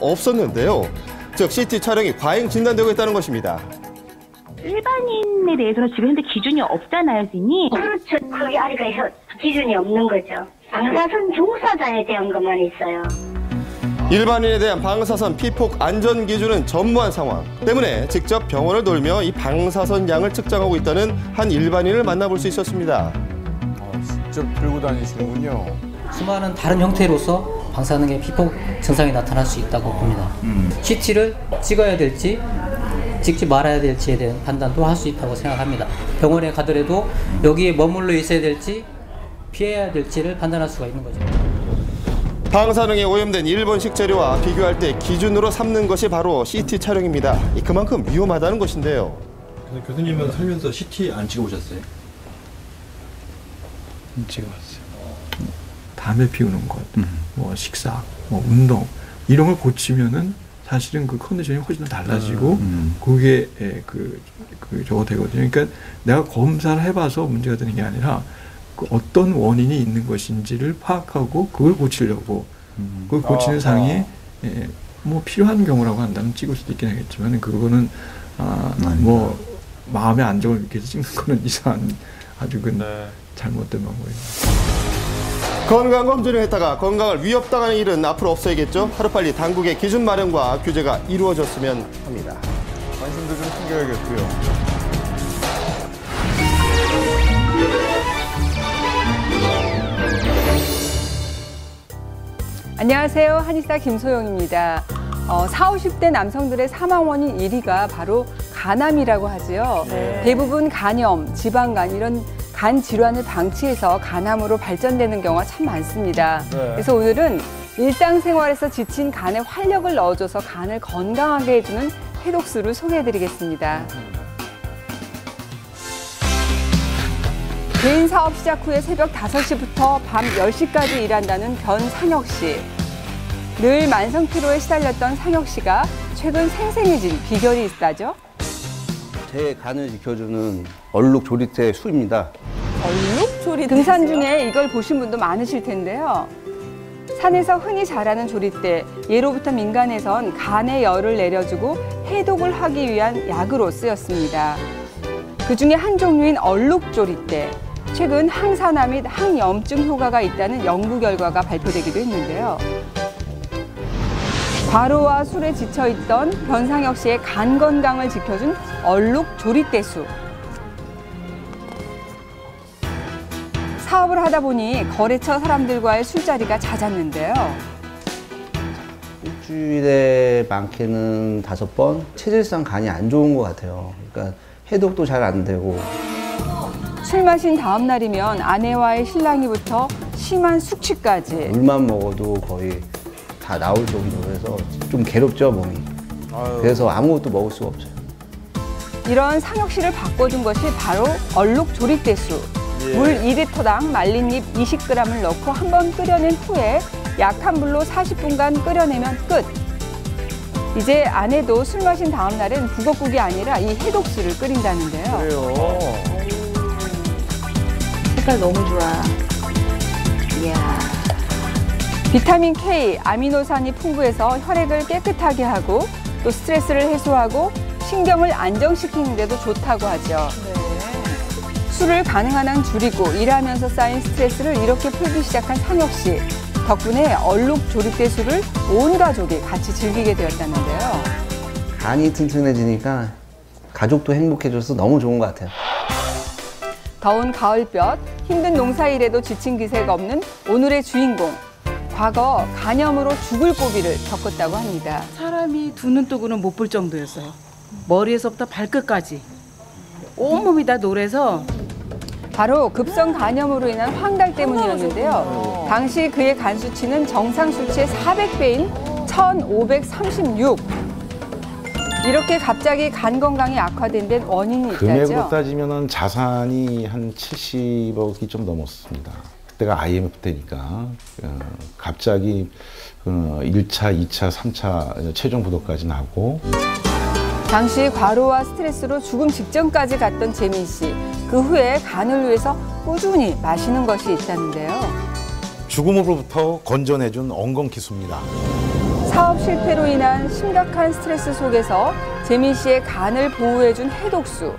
없었는데요. 즉 CT 촬영이 과잉 진단되고 있다는 것입니다. 일반인에 대해서는 지금 현재 기준이 없잖아요, 선생님. 그렇죠. 거기 아래가 기준이 없는 거죠. 방사선 종사자에 대한 것만 있어요. 일반인에 대한 방사선 피폭 안전 기준은 전무한 상황 때문에 직접 병원을 돌며 이 방사선 양을 측정하고 있다는 한 일반인을 만나볼 수 있었습니다. 직접 들고 다니시는군요. 수많은 다른 형태로서 방사능의 피폭 증상이 나타날 수 있다고 봅니다. CT를 찍어야 될지 찍지 말아야 될지에 대한 판단도 할 수 있다고 생각합니다. 병원에 가더라도 여기에 머물러 있어야 될지 피해야 될지를 판단할 수가 있는 거죠. 방사능에 오염된 일본식 재료와 비교할 때 기준으로 삼는 것이 바로 CT 촬영입니다. 그만큼 위험하다는 것인데요. 교수님은 살면서 CT 안 찍어보셨어요? 안 찍어봤어요. 담배 피우는 것, 뭐 식사, 뭐 운동 이런 걸 고치면은 사실은 그 컨디션이 훨씬 더 달라지고 그게 저거 되거든요. 그러니까 내가 검사를 해봐서 문제가 되는 게 아니라 그 어떤 원인이 있는 것인지를 파악하고 그걸 고치려고 그걸 고치는 상에 뭐 필요한 경우라고 한다면 찍을 수도 있긴 하겠지만 그거는 뭐 마음의 안정을 위해서 찍는 거는 이상한 아주 잘못된 방법입니다. 건강검진을 했다가 건강을 위협당하는 일은 앞으로 없어야겠죠. 하루빨리 당국의 기준 마련과 규제가 이루어졌으면 합니다. 관심도 좀 챙겨야겠고요. 안녕하세요. 한의사 김소영입니다. 40, 50대 남성들의 사망 원인 1위가 바로 간암이라고 하죠. 대부분 간염, 지방간 이런 간 질환을 방치해서 간암으로 발전되는 경우가 참 많습니다. 그래서 오늘은 일상생활에서 지친 간에 활력을 넣어줘서 간을 건강하게 해주는 해독수를 소개해드리겠습니다. 개인 사업 시작 후에 새벽 5시부터 밤 10시까지 일한다는 변상혁 씨. 늘 만성 피로에 시달렸던 상혁 씨가 최근 생생해진 비결이 있다죠? 제 간을 지켜주는 얼룩 조리대 수입니다. 얼룩 조리대? 등산 중에 이걸 보신 분도 많으실 텐데요. 산에서 흔히 자라는 조리대, 예로부터 민간에선 간의 열을 내려주고 해독을 하기 위한 약으로 쓰였습니다. 그중에 한 종류인 얼룩 조리대. 최근 항산화 및 항염증 효과가 있다는 연구 결과가 발표되기도 했는데요. 과로와 술에 지쳐있던 변상혁 씨의 간 건강을 지켜준 얼룩 조리대수. 사업을 하다 보니 거래처 사람들과의 술자리가 잦았는데요. 일주일에 많게는 5번? 체질상 간이 안 좋은 것 같아요. 그러니까 해독도 잘 안 되고. 술 마신 다음 날이면 아내와의 실랑이부터 심한 숙취까지. 물만 먹어도 거의 다 나올 정도로 해서 좀 괴롭죠, 몸이. 그래서 아무것도 먹을 수가 없어요. 이런 상혁 씨를 바꿔준 것이 바로 얼룩 조리대수. 물 2리터당 말린 잎 20g을 넣고 한번 끓여낸 후에 약한 불로 40분간 끓여내면 끝. 이제 아내도 술 마신 다음 날엔 북엇국이 아니라 이 해독수를 끓인다는데요. 그래요. 색깔 너무 좋아. 이야. 비타민 K, 아미노산이 풍부해서 혈액을 깨끗하게 하고 또 스트레스를 해소하고 신경을 안정시키는 데도 좋다고 하죠. 술을 가능한 한 줄이고 일하면서 쌓인 스트레스를 이렇게 풀기 시작한 상혁 씨. 덕분에 얼룩 조리대수를 온 가족이 같이 즐기게 되었다는데요. 간이 튼튼해지니까 가족도 행복해져서 너무 좋은 것 같아요. 더운 가을볕, 힘든 농사일에도 지친 기세가 없는 오늘의 주인공. 과거 간염으로 죽을 고비를 겪었다고 합니다. 사람이 두 눈 뜨고는 못 볼 정도였어요. 머리에서부터 발끝까지 온몸이 다 노래서. 바로 급성 간염으로 인한 황달 때문이었는데요. 당시 그의 간 수치는 정상 수치의 400배인 1536. 이렇게 갑자기 간 건강이 악화된 데는 원인이 있다죠. 금액으로 따지면 자산이 한 70억이 좀 넘었습니다. 그때가 IMF 때니까 갑자기 1차, 2차, 3차 최종 부도까지 나고. 당시 과로와 스트레스로 죽음 직전까지 갔던 재민 씨. 그 후에 간을 위해서 꾸준히 마시는 것이 있다는데요. 죽음으로부터 건져내준 엉겅퀴수입니다. 사업 실패로 인한 심각한 스트레스 속에서 재민 씨의 간을 보호해준 해독수.